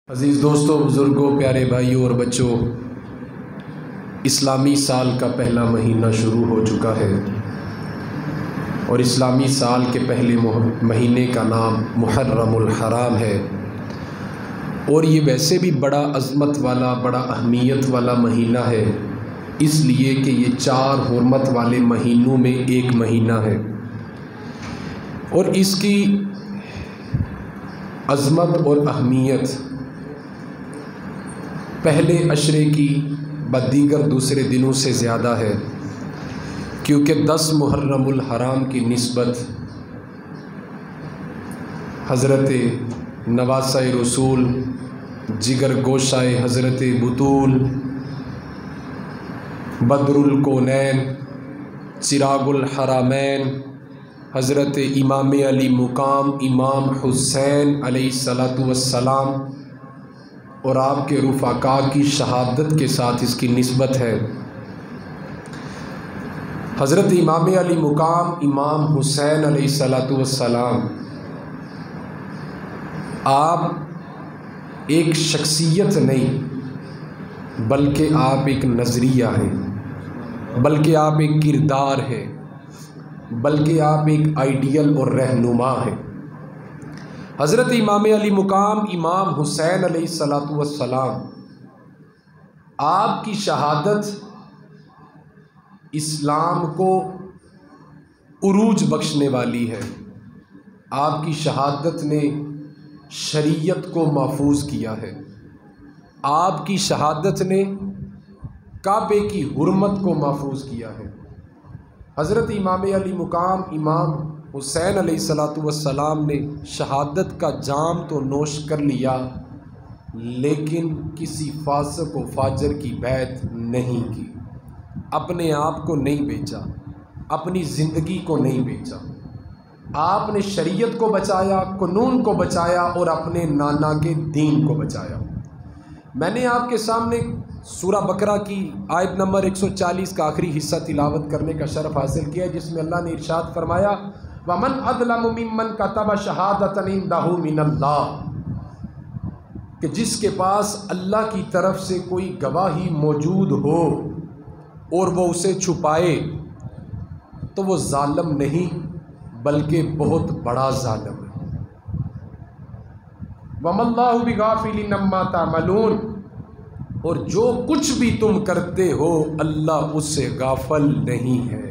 عزیز دوستوں، بزرگوں، پیارے بھائیوں اور بچوں، اسلامی سال کا پہلا مہینہ شروع ہو چکا ہے اور اسلامی سال کے پہلے مہینے کا نام محرم الحرام ہے، اور یہ ویسے بھی بڑا عظمت والا، بڑا اہمیت والا مہینہ ہے، اس لیے کہ یہ 4 حرمت والے مہینوں میں ایک مہینہ ہے، اور اس کی عظمت اور اہمیت پہلے عشرے کی بدیگر دوسرے دنوں سے زیادہ ہے، کیونکہ 10 محرم الحرام کی نسبت حضرت نواسہ رسول، جگر گوشہ حضرت بطول، بدر الکونین، چراغ الحرمین، حضرت امام علی مقام امام حسین علیہ السلام اور آپ کے رفقاء کی شہادت کے ساتھ اس کی نسبت ہے۔ حضرت امام علی مقام امام حسین علیہ السلام آپ ایک شخصیت نہیں بلکہ آپ ایک نظریہ ہیں، بلکہ آپ ایک کردار ہیں، بلکہ آپ ایک آئیڈیل اور رہنما ہیں۔ حضرت امام علی مقام امام حسین علیہ السلام آپ کی شہادت اسلام کو عروج بخشنے والی ہے۔ آپ کی شہادت نے شریعت کو محفوظ کیا ہے، آپ کی شہادت نے کعبے کی حرمت کو محفوظ کیا ہے۔ حضرت امام علی مقام امام حسین علیہ السلام نے شہادت کا جام تو نوش کر لیا، لیکن کسی فاسق و فاجر کی بیعت نہیں کی، اپنے آپ کو نہیں بیچا، اپنی زندگی کو نہیں بیچا، آپ نے شریعت کو بچایا، قانون کو بچایا اور اپنے نانا کے دین کو بچایا۔ میں نے آپ کے سامنے سورہ بقرہ کی آیت نمبر 140 کا آخری حصہ تلاوت کرنے کا شرف حاصل کیا، جس میں اللہ نے ارشاد فرمایا وَمَنْ أَظْلَمُ مِمَّنْ كَتَبَ شَهَادَةً عِنْدَهُ مِنَ اللَّهِ، کہ جس کے پاس اللہ کی طرف سے کوئی گواہی موجود ہو اور وہ اسے چھپائے تو وہ ظالم نہیں بلکہ بہت بڑا ظالم ہے۔ وَمَا اللَّهُ بِغَافِلٍ عَمَّا تَعْمَلُونَ، اور جو کچھ بھی تم کرتے ہو اللہ اس سے غافل نہیں ہے،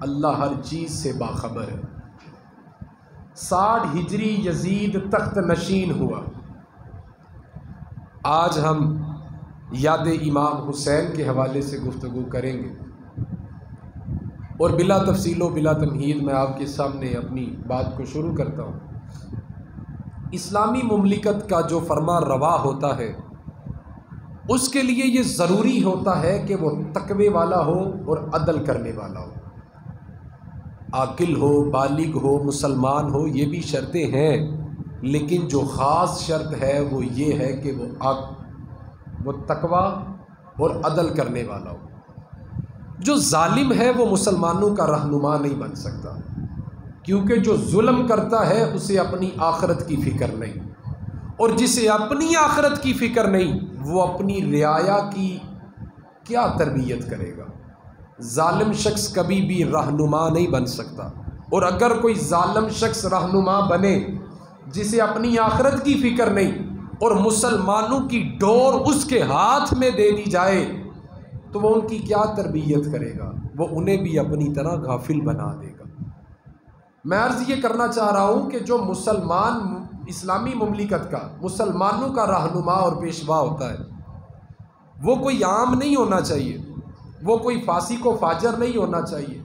اللہ ہر چیز سے باخبر ہے۔ 60 ہجری یزید تخت نشین ہوا۔ آج ہم یاد امام حسین کے حوالے سے گفتگو کریں گے، اور بلا تفصیل و بلا تمہید میں آپ کے سامنے اپنی بات کو شروع کرتا ہوں۔ اسلامی مملکت کا جو فرما روا ہوتا ہے، اس کے لیے یہ ضروری ہوتا ہے کہ وہ تقوی والا ہو اور عدل کرنے والا ہو، عاقل ہو، بالغ ہو، مسلمان ہو، یہ بھی شرطیں ہیں، لیکن جو خاص شرط ہے وہ یہ ہے کہ وہ تقوی اور عدل کرنے والا ہو۔ جو ظالم ہے وہ مسلمانوں کا رہنما نہیں بن سکتا، کیونکہ جو ظلم کرتا ہے اسے اپنی آخرت کی فکر نہیں، اور جسے اپنی آخرت کی فکر نہیں وہ اپنی رعایا کی کیا تربیت کرے گا۔ ظالم شخص کبھی بھی رہنما نہیں بن سکتا، اور اگر کوئی ظالم شخص رہنما بنے جسے اپنی آخرت کی فکر نہیں اور مسلمانوں کی ڈور اس کے ہاتھ میں دے دی جائے تو وہ ان کی کیا تربیت کرے گا، وہ انہیں بھی اپنی طرح غافل بنا دے گا۔ میں عرض یہ کرنا چاہ رہا ہوں کہ جو مسلمان اسلامی مملکت کا مسلمانوں کا رہنما اور پیشوا ہوتا ہے، وہ کوئی عام نہیں ہونا چاہیے، وہ کوئی فاسق و فاجر نہیں ہونا چاہیے،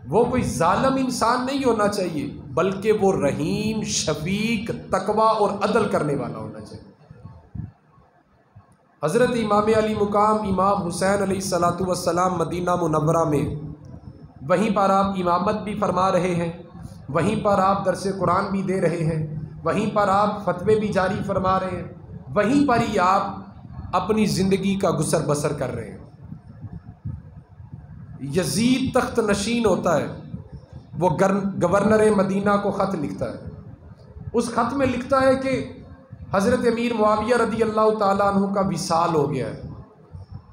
وہ کوئی ظالم انسان نہیں ہونا چاہیے، بلکہ وہ رحیم، شفیق، تقوی اور عدل کرنے والا ہونا چاہیے۔ حضرت امام علی مقام امام حسین علیہ السلام مدینہ منورہ میں، وہیں پر آپ امامت بھی فرما رہے ہیں، وہیں پر آپ درس قرآن بھی دے رہے ہیں، وہیں پر آپ فتوے بھی جاری فرما رہے ہیں، وہیں پر ہی آپ اپنی زندگی کا گزر بسر کر رہے ہیں۔ یزید تخت نشین ہوتا ہے، وہ گورنر مدینہ کو خط لکھتا ہے، اس خط میں لکھتا ہے کہ حضرت امیر معاویہ رضی اللہ تعالیٰ عنہ کا وصال ہو گیا ہے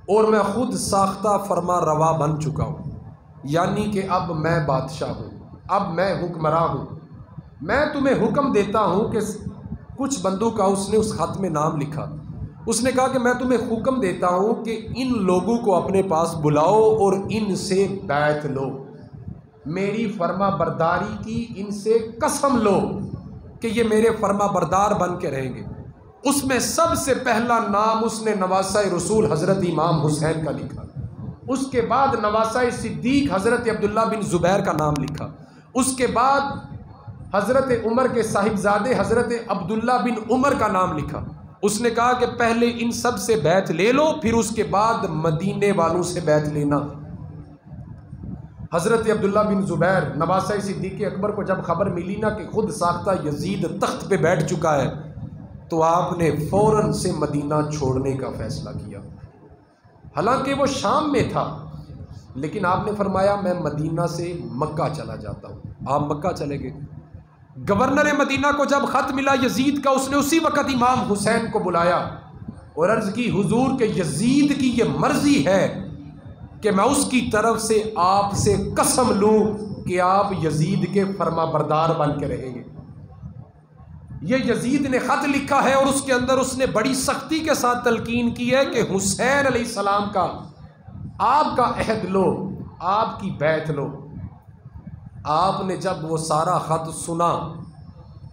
اور میں خود ساختہ فرما روا بن چکا ہوں، یعنی کہ اب میں بادشاہ ہوں، اب میں حکمراں ہوں۔ میں تمہیں حکم دیتا ہوں کہ کچھ بندوں کا اس نے اس خط میں نام لکھا، اس نے کہا کہ میں تمہیں حکم دیتا ہوں کہ ان لوگوں کو اپنے پاس بلاؤ اور ان سے بیعت لو، میری فرما برداری کی ان سے قسم لو کہ یہ میرے فرما بردار بن کے رہیں گے۔ اس میں سب سے پہلا نام اس نے نواسہ رسول حضرت امام حسین کا لکھا، اس کے بعد نواسہ صدیق حضرت عبداللہ بن زبیر کا نام لکھا، اس کے بعد حضرت عمر کے صاحبزادے حضرت عبداللہ بن عمر کا نام لکھا۔ اس نے کہا کہ پہلے ان سب سے بیعت لے لو، پھر اس کے بعد مدینے والوں سے بیعت لینا۔ حضرت عبداللہ بن زبیر نواسہ صدیق اکبر کو جب خبر ملی نا کہ خود ساختہ یزید تخت پہ بیٹھ چکا ہے، تو آپ نے فوراً سے مدینہ چھوڑنے کا فیصلہ کیا۔ حالانکہ وہ شام میں تھا، لیکن آپ نے فرمایا میں مدینہ سے مکہ چلا جاتا ہوں۔ آپ مکہ چلے گئے۔ گورنر مدینہ کو جب خط ملا یزید کا، اس نے اسی وقت امام حسین کو بلایا اور عرض کی حضور کہ یزید کی یہ مرضی ہے کہ میں اس کی طرف سے آپ سے قسم لوں کہ آپ یزید کے فرما بردار بن کے رہیں گے۔ یہ یزید نے خط لکھا ہے اور اس کے اندر اس نے بڑی سختی کے ساتھ تلقین کی ہے کہ حسین علیہ السلام کا آپ کا عہد لو، آپ کی بیعت لو۔ آپ نے جب وہ سارا خط سنا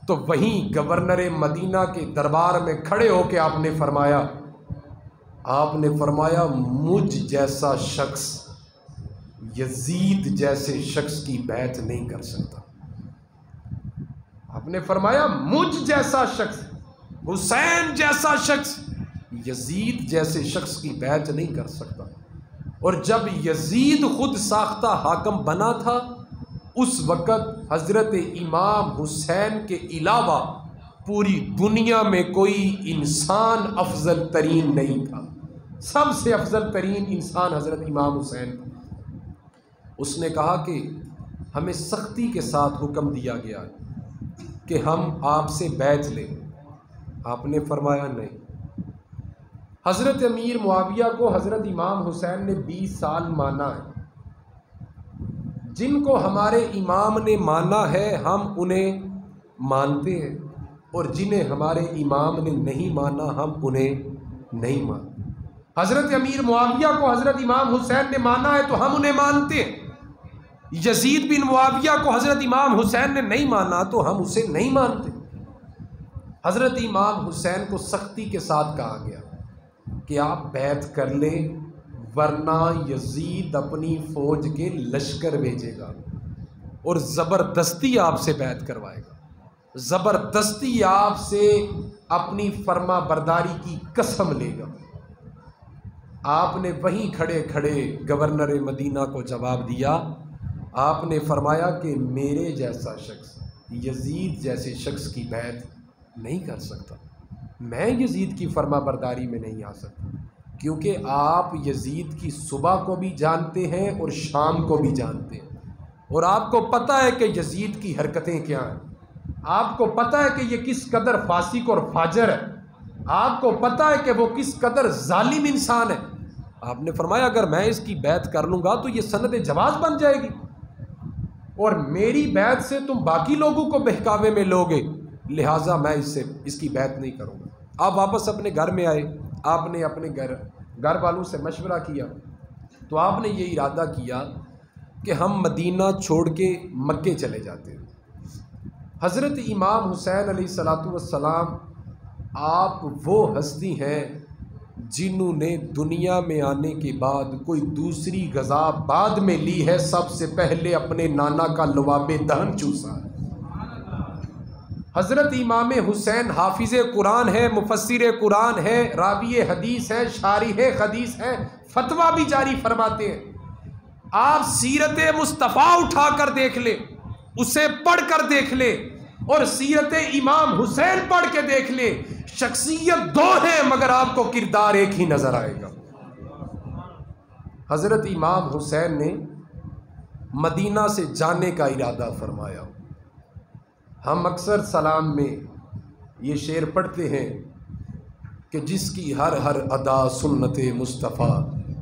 تو وہیں گورنر مدینہ کے دربار میں کھڑے ہو کے آپ نے فرمایا مجھ جیسا شخص یزید جیسے شخص کی بیعت نہیں کر سکتا۔ آپ نے فرمایا مجھ جیسا شخص، حسین جیسا شخص یزید جیسے شخص کی بیعت نہیں کر سکتا۔ اور جب یزید خود ساختہ حاکم بنا تھا، اس وقت حضرت امام حسین کے علاوہ پوری دنیا میں کوئی انسان افضل ترین نہیں تھا۔ سب سے افضل ترین انسان حضرت امام حسین تھا۔ اس نے کہا کہ ہمیں سختی کے ساتھ حکم دیا گیا کہ ہم آپ سے بیعت لیں۔ آپ نے فرمایا نہیں۔ حضرت امیر معاویہ کو حضرت امام حسین نے 20 سال مانا ہے۔ جن کو ہمارے امام نے مانا ہے ہم انہیں مانتے ہیں، اور جنہیں ہمارے امام نے نہیں مانا ہم انہیں نہیں مانتے۔ حضرت امیر معاویہ کو حضرت امام حسین نے مانا ہے تو ہم انہیں مانتے ہیں۔ یزید بن معاویہ کو حضرت امام حسین نے نہیں مانا تو ہم اسے نہیں مانتے۔ حضرت امام حسین کو سختی کے ساتھ کہا گیا کہ آپ بیعت کر لیں، ورنہ یزید اپنی فوج کے لشکر بھیجے گا اور زبردستی آپ سے بیعت کروائے گا، زبردستی آپ سے اپنی فرما برداری کی قسم لے گا۔ آپ نے وہیں کھڑے کھڑے گورنر مدینہ کو جواب دیا۔ آپ نے فرمایا کہ میرے جیسا شخص یزید جیسے شخص کی بیعت نہیں کر سکتا، میں یزید کی فرما برداری میں نہیں آ سکتا، کیونکہ آپ یزید کی صبح کو بھی جانتے ہیں اور شام کو بھی جانتے ہیں، اور آپ کو پتہ ہے کہ یزید کی حرکتیں کیا ہیں، آپ کو پتہ ہے کہ یہ کس قدر فاسق اور فاجر ہے، آپ کو پتہ ہے کہ وہ کس قدر ظالم انسان ہے۔ آپ نے فرمایا اگر میں اس کی بیعت کر لوں گا تو یہ سند جواز بن جائے گی، اور میری بیعت سے تم باقی لوگوں کو بہکاوے میں لوگے، لہٰذا میں اس کی بیعت نہیں کروں گا۔ آپ واپس اپنے گھر میں آئے، آپ نے اپنے گھر والوں سے مشورہ کیا تو آپ نے یہ ارادہ کیا کہ ہم مدینہ چھوڑ کے مکے چلے جاتے ہیں۔ حضرت امام حسین علیہ الصلاۃ والسلام آپ وہ ہستی ہیں جنہوں نے دنیا میں آنے کے بعد کوئی دوسری غذا بعد میں لی ہے، سب سے پہلے اپنے نانا کا لعاب دہن چوسا ہے۔ حضرت امام حسین حافظ قرآن ہے، مفسر قرآن ہے، راوی حدیث ہے، شارح حدیث ہے، فتویٰ بھی جاری فرماتے ہیں۔ آپ سیرت مصطفیٰ اٹھا کر دیکھ لیں، اسے پڑھ کر دیکھ لیں، اور سیرت امام حسین پڑھ کے دیکھ لیں، شخصیت دو ہے مگر آپ کو کردار ایک ہی نظر آئے گا۔ حضرت امام حسین نے مدینہ سے جانے کا ارادہ فرمایا۔ ہم اکثر سلام میں یہ شعر پڑھتے ہیں کہ جس کی ہر ہر ادا سنت مصطفیٰ،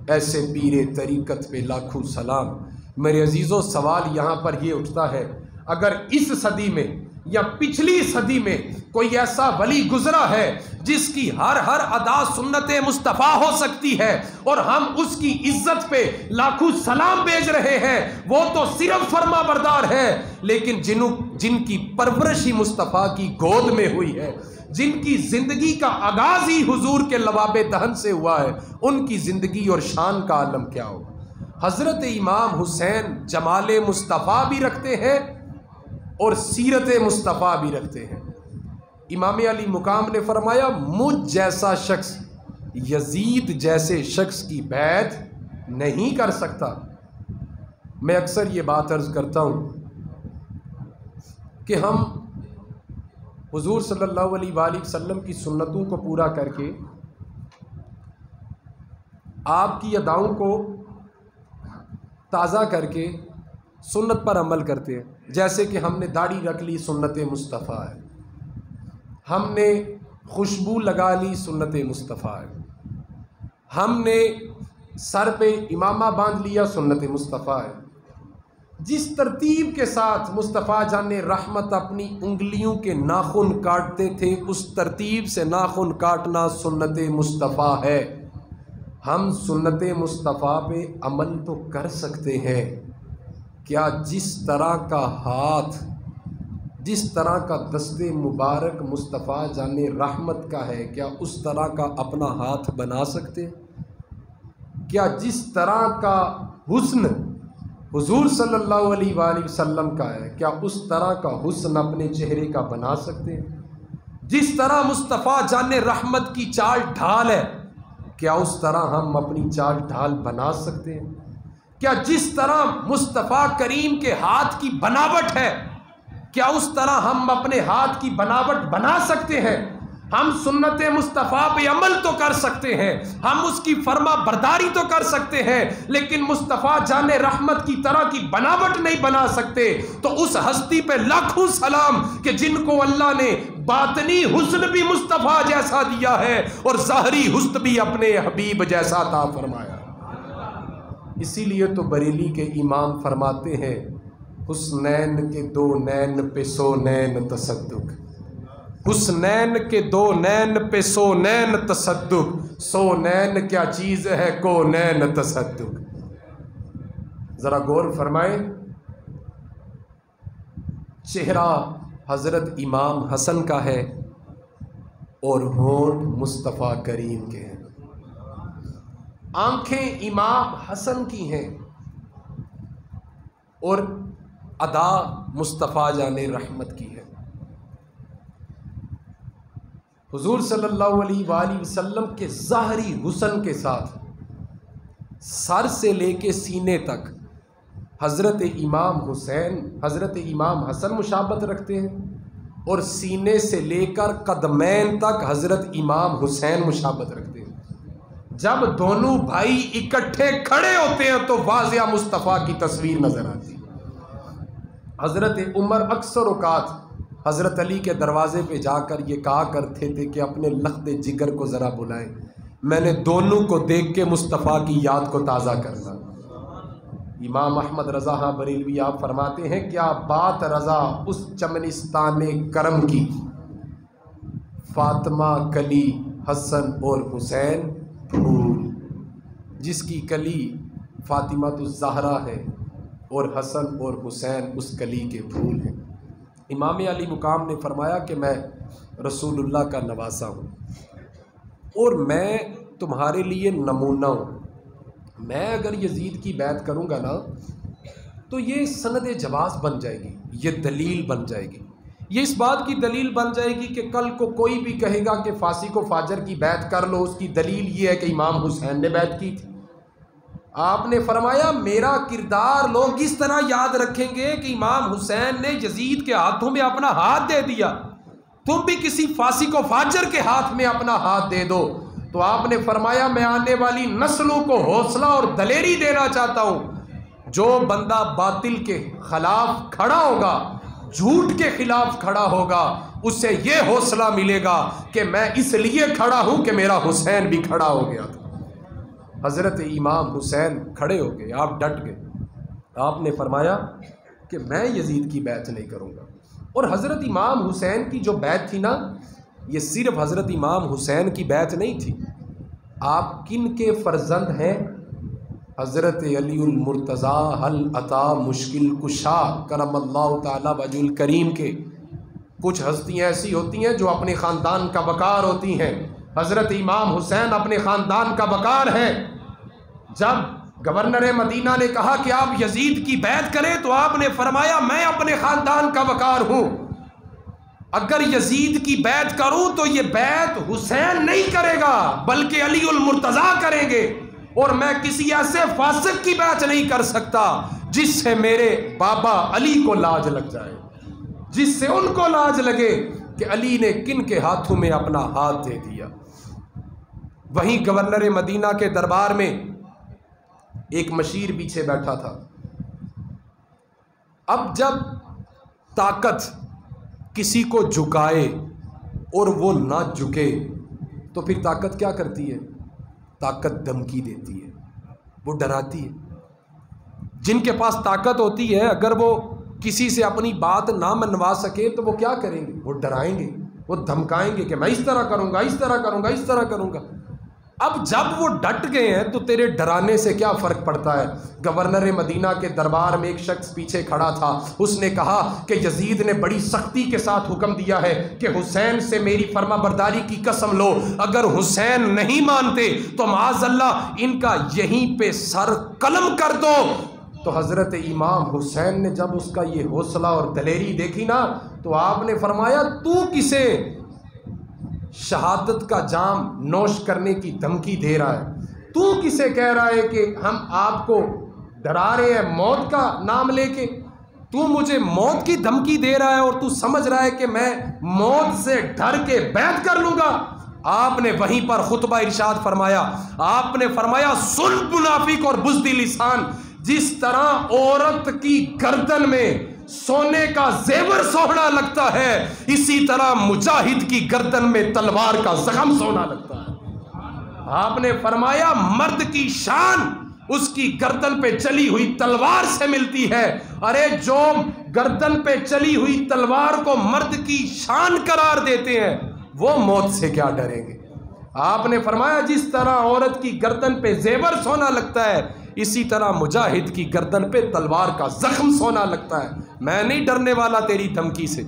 ایسے پیر طریقت پہ لاکھوں سلام۔ میرے عزیزوں، سوال یہاں پر یہ اٹھتا ہے، اگر اس صدی میں یا پچھلی صدی میں کوئی ایسا ولی گزرا ہے جس کی ہر ہر ادا سنت مصطفیٰ ہو سکتی ہے اور ہم اس کی عزت پہ لاکھوں سلام بھیج رہے ہیں، وہ تو صرف فرما بردار ہے، لیکن جن کی پرورش ہی مصطفیٰ کی گود میں ہوئی ہے، جن کی زندگی کا آغاز ہی حضور کے لباب دہن سے ہوا ہے، ان کی زندگی اور شان کا عالم کیا ہوگا۔ حضرت امام حسین جمال مصطفیٰ بھی رکھتے ہیں اور سیرت مصطفیٰ بھی رکھتے ہیں۔ امام علی مقام نے فرمایا، مجھ جیسا شخص یزید جیسے شخص کی بیعت نہیں کر سکتا۔ میں اکثر یہ بات عرض کرتا ہوں کہ ہم حضور صلی اللہ علیہ وآلہ وسلم کی سنتوں کو پورا کر کے آپ کی اداؤں کو تازہ کر کے سنت پر عمل کرتے ہیں۔ جیسے کہ ہم نے داڑھی رکھ لی، سنت مصطفیٰ ہے، ہم نے خوشبو لگا لی، سنت مصطفیٰ ہے، ہم نے سر پہ امامہ باندھ لیا، سنت مصطفیٰ ہے۔ جس ترتیب کے ساتھ مصطفیٰ جان رحمت اپنی انگلیوں کے ناخن کاٹتے تھے، اس ترتیب سے ناخن کاٹنا سنت مصطفیٰ ہے۔ ہم سنت مصطفیٰ پہ عمل تو کر سکتے ہیں، کیا جس طرح کا ہاتھ، جس طرح کا دست مبارک مصطفیٰ جان رحمت کا ہے، کیا اس طرح کا اپنا ہاتھ بنا سکتے ہیں؟ کیا جس طرح کا حسن حضور صلی اللہ علیہ وآلہ وسلم کا ہے، کیا اس طرح کا حسن اپنے چہرے کا بنا سکتے ہیں؟ جس طرح مصطفیٰ جان رحمت کی چال ڈھال ہے، کیا اس طرح ہم اپنی چال ڈھال بنا سکتے ہیں؟ کیا جس طرح مصطفیٰ کریم کے ہاتھ کی بناوٹ ہے، کیا اس طرح ہم اپنے ہاتھ کی بناوٹ بنا سکتے ہیں؟ ہم سنت مصطفیٰ پہ عمل تو کر سکتے ہیں، ہم اس کی فرما برداری تو کر سکتے ہیں، لیکن مصطفیٰ جان رحمت کی طرح کی بناوٹ نہیں بنا سکتے۔ تو اس ہستی پہ لاکھوں سلام کہ جن کو اللہ نے باطنی حسن بھی مصطفیٰ جیسا دیا ہے اور ظاہری حسن بھی اپنے حبیب جیسا عطا فرمایا۔ اسی لیے تو بریلی کے امام فرماتے ہیں، حسنین کے دو نین پہ سو نین تصدق، حسنین کے دو نین پہ سو نین تصدق، سو نین کیا چیز ہے کو نین تصدق۔ ذرا غور فرمائیں، چہرہ حضرت امام حسن کا ہے اور ہونٹ مصطفیٰ کریم کے ہیں، آنکھیں امام حسن کی ہیں اور ادا مصطفیٰ جان رحمت کی ہے۔ حضور صلی اللہ علیہ وآلہ وسلم کے ظاہری حسن کے ساتھ سر سے لے کے سینے تک حضرت امام حسین، حضرت امام حسن مشابہت رکھتے ہیں، اور سینے سے لے کر قدمین تک حضرت امام حسین مشابہت رکھتے ہیں۔ جب دونوں بھائی اکٹھے کھڑے ہوتے ہیں تو واضح مصطفیٰ کی تصویر نظر آتی ہے۔ حضرت عمر اکثر اوقات حضرت علی کے دروازے پہ جا کر یہ کہا کرتے تھے کہ اپنے لخت جگر کو ذرا بلائیں، میں نے دونوں کو دیکھ کے مصطفیٰ کی یاد کو تازہ کرنا۔ امام احمد رضا ہاں بریلوی آپ فرماتے ہیں، کیا بات رضا اس چمنستان کرم کی، فاطمہ کلی حسن اور حسین پھول، جس کی کلی فاطمہ الزہرا ہے اور حسن اور حسین اس کلی کے پھول ہیں۔ امام علی مقام نے فرمایا کہ میں رسول اللہ کا نواسا ہوں اور میں تمہارے لیے نمونہ ہوں۔ میں اگر یزید کی بیعت کروں گا نا تو یہ سند جواز بن جائے گی، یہ دلیل بن جائے گی، یہ اس بات کی دلیل بن جائے گی کہ کل کو کوئی بھی کہے گا کہ فاسق و فاجر کی بیعت کر لو، اس کی دلیل یہ ہے کہ امام حسین نے بیعت کی تھی۔ آپ نے فرمایا میرا کردار لوگ اس طرح یاد رکھیں گے کہ امام حسین نے یزید کے ہاتھوں میں اپنا ہاتھ دے دیا، تم بھی کسی فاسق و فاجر کے ہاتھ میں اپنا ہاتھ دے دو۔ تو آپ نے فرمایا میں آنے والی نسلوں کو حوصلہ اور دلیری دینا چاہتا ہوں، جو بندہ باطل کے خلاف کھڑا ہوگا، جھوٹ کے خلاف کھڑا ہوگا اسے یہ حوصلہ ملے گا کہ میں اس لیے کھڑا ہوں کہ میرا حسین بھی کھڑا ہو گیا تھا۔ حضرت امام حسین کھڑے ہو گئے، آپ ڈٹ گئے، آپ نے فرمایا کہ میں یزید کی بیعت نہیں کروں گا۔ اور حضرت امام حسین کی جو بیعت تھی نا، یہ صرف حضرت امام حسین کی بیعت نہیں تھی۔ آپ کن کے فرزند ہیں؟ حضرت علی المرتضیٰ حل عطا مشکل کشا کرم اللہ تعالیٰ وجہ الکریم کے۔ کچھ ہستیاں ایسی ہوتی ہیں جو اپنے خاندان کا وقار ہوتی ہیں، حضرت امام حسین اپنے خاندان کا وقار ہے۔ جب گورنر مدینہ نے کہا کہ آپ یزید کی بیعت کریں تو آپ نے فرمایا میں اپنے خاندان کا وقار ہوں، اگر یزید کی بیعت کروں تو یہ بیعت حسین نہیں کرے گا بلکہ علی المرتضیٰ کریں گے، اور میں کسی ایسے فاسق کی بیعت نہیں کر سکتا جس سے میرے بابا علی کو لاج لگ جائے، جس سے ان کو لاج لگے کہ علی نے کن کے ہاتھوں میں اپنا ہاتھ دے دیا۔ وہیں گورنر مدینہ کے دربار میں ایک مشیر پیچھے بیٹھا تھا۔ اب جب طاقت کسی کو جھکائے اور وہ نہ جھکے تو پھر طاقت کیا کرتی ہے؟ طاقت دھمکی دیتی ہے، وہ ڈراتی ہے۔ جن کے پاس طاقت ہوتی ہے اگر وہ کسی سے اپنی بات نہ منوا سکے تو وہ کیا کریں گے؟ وہ ڈرائیں گے، وہ دھمکائیں گے کہ میں اس طرح کروں گا، اس طرح کروں گا، اس طرح کروں گا۔ اب جب وہ ڈٹ گئے ہیں تو تیرے ڈرانے سے کیا فرق پڑتا ہے؟ گورنر مدینہ کے دربار میں ایک شخص پیچھے کھڑا تھا، اس نے کہا کہ یزید نے بڑی سختی کے ساتھ حکم دیا ہے کہ حسین سے میری فرما برداری کی قسم لو، اگر حسین نہیں مانتے تو معاذ اللہ ان کا یہیں پہ سر قلم کر دو۔ تو حضرت امام حسین نے جب اس کا یہ حوصلہ اور دلیری دیکھی نا تو آپ نے فرمایا تو کسے شہادت کا جام نوش کرنے کی دھمکی دے رہا ہے؟ تو کسے کہہ رہا ہے کہ ہم آپ کو ڈرا رہے ہیں موت کا نام لے کے؟ تو مجھے موت کی دھمکی دے رہا ہے اور تو سمجھ رہا ہے کہ میں موت سے ڈر کے بیعت کر لوں گا؟ آپ نے وہیں پر خطبہ ارشاد فرمایا، آپ نے فرمایا سن منافق اور بزدل لسان، جس طرح عورت کی گردن میں سونے کا زیور سونا لگتا ہے اسی طرح مجاہد کی گردن میں تلوار کا زخم سونا لگتا ہے۔ آپ نے فرمایا مرد کی شان اس کی گردن پہ چلی ہوئی تلوار سے ملتی ہے۔ ارے جو گردن پہ چلی ہوئی تلوار کو مرد کی شان قرار دیتے ہیں وہ موت سے کیا ڈریں گے؟ آپ نے فرمایا جس طرح عورت کی گردن پہ زیور سونا لگتا ہے اسی طرح مجاہد کی گردن پہ تلوار کا زخم سونا لگتا ہے، میں نہیں ڈرنے والا تیری دھمکی سے۔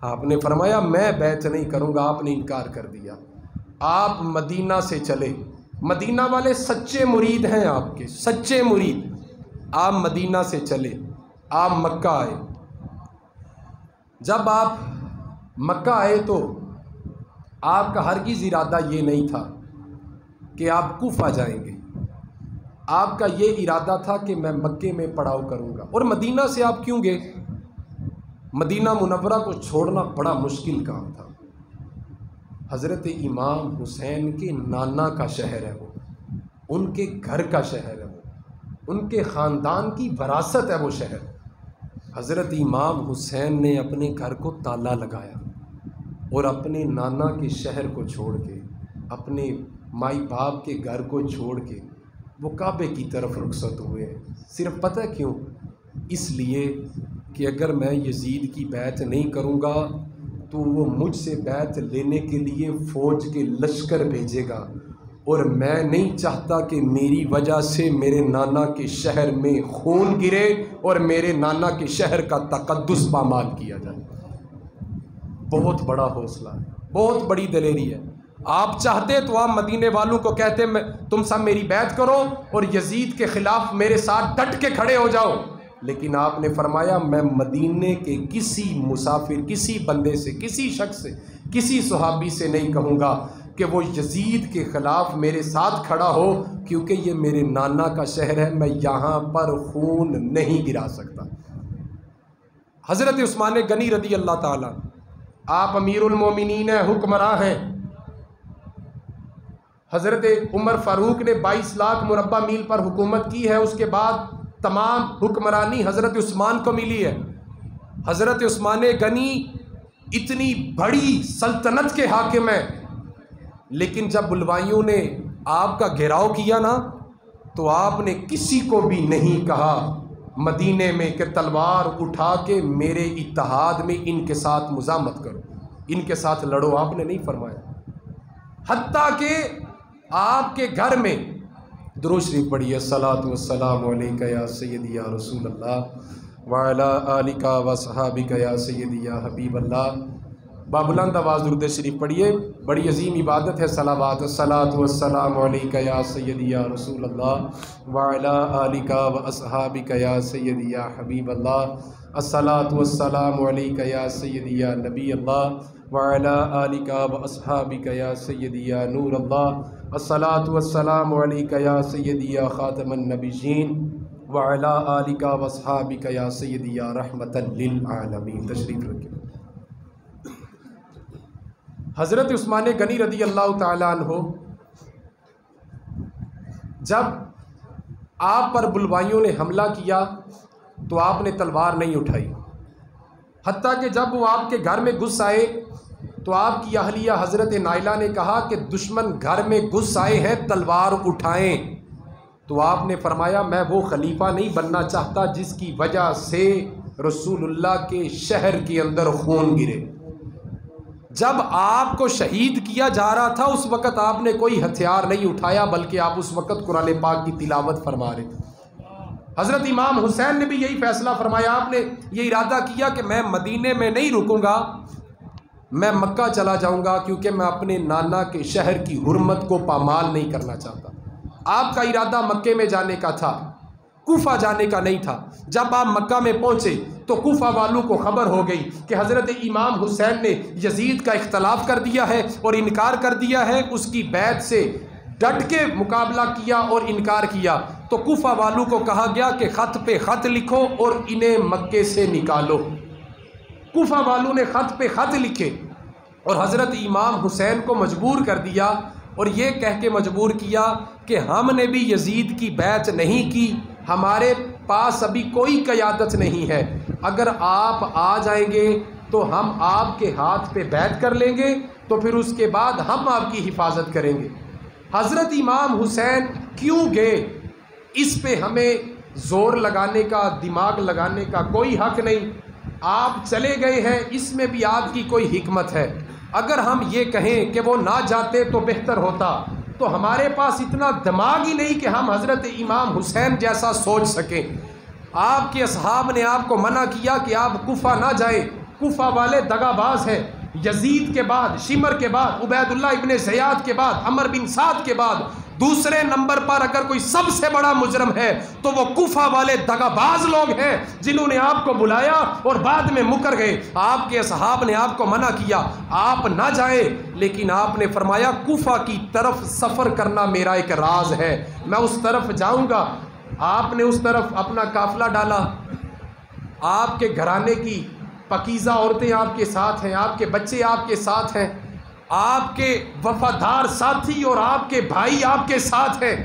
آپ نے فرمایا میں بیعت نہیں کروں گا، آپ نے انکار کر دیا۔ آپ مدینہ سے چلے، مدینہ والے سچے مرید ہیں آپ کے، سچے مرید۔ آپ مدینہ سے چلے، آپ مکہ آئے۔ جب آپ مکہ آئے تو آپ کا ہرگز ارادہ یہ نہیں تھا کہ آپ کوفہ جائیں گے، آپ کا یہ ارادہ تھا کہ میں مکے میں پڑاؤ کروں گا۔ اور مدینہ سے آپ کیوں گئے؟ مدینہ منورہ کو چھوڑنا بڑا مشکل کام تھا۔ حضرت امام حسین کے نانا کا شہر ہے وہ، ان کے گھر کا شہر ہے وہ، ان کے خاندان کی وراثت ہے وہ شہر۔ حضرت امام حسین نے اپنے گھر کو تالا لگایا اور اپنے نانا کے شہر کو چھوڑ کے، اپنے مائی باپ کے گھر کو چھوڑ کے وہ کعبے کی طرف رخصت ہوئے ہیں۔ صرف پتہ کیوں؟ اس لیے کہ اگر میں یزید کی بیعت نہیں کروں گا تو وہ مجھ سے بیعت لینے کے لیے فوج کے لشکر بھیجے گا، اور میں نہیں چاہتا کہ میری وجہ سے میرے نانا کے شہر میں خون گرے اور میرے نانا کے شہر کا تقدس پامال کیا جائے۔ بہت بڑا حوصلہ ہے، بہت بڑی دلیری ہے۔ آپ چاہتے تو آپ مدینے والوں کو کہتے تم سب میری بیعت کرو اور یزید کے خلاف میرے ساتھ ڈٹ کے کھڑے ہو جاؤ، لیکن آپ نے فرمایا میں مدینے کے کسی مسافر، کسی بندے سے، کسی شخص سے، کسی صحابی سے نہیں کہوں گا کہ وہ یزید کے خلاف میرے ساتھ کھڑا ہو، کیونکہ یہ میرے نانا کا شہر ہے، میں یہاں پر خون نہیں گرا سکتا۔ حضرت عثمان غنی رضی اللہ تعالیٰ، آپ امیر المومنین ہیں، حکمراں ہیں۔ حضرت عمر فاروق نے 22 لاکھ مربع میل پر حکومت کی ہے، اس کے بعد تمام حکمرانی حضرت عثمان کو ملی ہے۔ حضرت عثمان غنی اتنی بڑی سلطنت کے حاکم ہیں، لیکن جب بلوائیوں نے آپ کا گھیراؤ کیا نا تو آپ نے کسی کو بھی نہیں کہا مدینے میں کہ تلوار اٹھا کے میرے اتحاد میں ان کے ساتھ مزاحمت کرو، ان کے ساتھ لڑو، آپ نے نہیں فرمایا۔ حتیٰ کہ آپ کے گھر میں درود شریف پڑھیے، الصلاۃ والسلام علیک یا سیدی یا رسول اللہ وعلی آلک و صحابک یا سیدی یا حبیب اللہ۔ بابلند آواز درود شریف پڑھیے، بڑی عظیم عبادت ہے صلوات۔ الصلاۃ والسلام علیک یا سیدی یا رسول اللہ وعلی آلک و اصحابک یا سیدی یا حبیب اللہ۔ الصلاۃ والسلام علیک یا سیدی یا نبی اللہ وعلی آلک و اصحابک یا سیدی یا نور اللہ۔ الصلاۃ والسلام علیک یا سیدی یا خاتم النبیین وعلی آلک و اصحابک یا سیدی یا رحمۃ للعالمین۔ تشریف رکھیں۔ حضرت عثمان غنی رضی اللہ تعالیٰ عنہ جب آپ پر بلوائیوں نے حملہ کیا تو آپ نے تلوار نہیں اٹھائی، حتیٰ کہ جب وہ آپ کے گھر میں گھس آئے تو آپ کی اہلیہ حضرت نائلہ نے کہا کہ دشمن گھر میں گھس آئے ہیں، تلوار اٹھائیں۔ تو آپ نے فرمایا میں وہ خلیفہ نہیں بننا چاہتا جس کی وجہ سے رسول اللہ کے شہر کے اندر خون گرے۔ جب آپ کو شہید کیا جا رہا تھا اس وقت آپ نے کوئی ہتھیار نہیں اٹھایا، بلکہ آپ اس وقت قرآن پاک کی تلاوت فرما رہے تھے۔ حضرت امام حسین نے بھی یہی فیصلہ فرمایا، آپ نے یہ ارادہ کیا کہ میں مدینے میں نہیں رکوں گا، میں مکہ چلا جاؤں گا، کیونکہ میں اپنے نانا کے شہر کی حرمت کو پامال نہیں کرنا چاہتا۔ آپ کا ارادہ مکے میں جانے کا تھا، کوفہ جانے کا نہیں تھا۔ جب آپ مکہ میں پہنچے تو کوفہ والوں کو خبر ہو گئی کہ حضرت امام حسین نے یزید کا اختلاف کر دیا ہے اور انکار کر دیا ہے، اس کی بیعت سے ڈٹ کے مقابلہ کیا اور انکار کیا۔ تو کوفہ والوں کو کہا گیا کہ خط پہ خط لکھو اور انہیں مکے سے نکالو۔ کوفہ والوں نے خط پہ خط لکھے اور حضرت امام حسین کو مجبور کر دیا، اور یہ کہہ کے مجبور کیا کہ ہم نے بھی یزید کی بیعت نہیں کی، ہمارے پاس ابھی کوئی قیادت نہیں ہے، اگر آپ آ جائیں گے تو ہم آپ کے ہاتھ پہ بیعت کر لیں گے، تو پھر اس کے بعد ہم آپ کی حفاظت کریں گے۔ حضرت امام حسین کیوں گئے اس پہ ہمیں زور لگانے کا، دماغ لگانے کا کوئی حق نہیں۔ آپ چلے گئے ہیں، اس میں بھی آپ کی کوئی حکمت ہے۔ اگر ہم یہ کہیں کہ وہ نہ جاتے تو بہتر ہوتا، تو ہمارے پاس اتنا دماغ ہی نہیں کہ ہم حضرت امام حسین جیسا سوچ سکیں۔ آپ کے اصحاب نے آپ کو منع کیا کہ آپ کوفہ نہ جائیں، کوفہ والے دغا باز ہیں۔ یزید کے بعد، شمر کے بعد، عبید اللہ ابن زیاد کے بعد، عمر بن سعد کے بعد دوسرے نمبر پر اگر کوئی سب سے بڑا مجرم ہے تو وہ کوفہ والے دغا باز لوگ ہیں جنہوں نے آپ کو بلایا اور بعد میں مکر گئے۔ آپ کے اصحاب نے آپ کو منع کیا آپ نہ جائیں، لیکن آپ نے فرمایا کوفہ کی طرف سفر کرنا میرا ایک راز ہے، میں اس طرف جاؤں گا۔ آپ نے اس طرف اپنا قافلہ ڈالا، آپ کے گھرانے کی پاکیزہ عورتیں آپ کے ساتھ ہیں، آپ کے بچے آپ کے ساتھ ہیں، آپ کے وفادار ساتھی اور آپ کے بھائی آپ کے ساتھ ہیں۔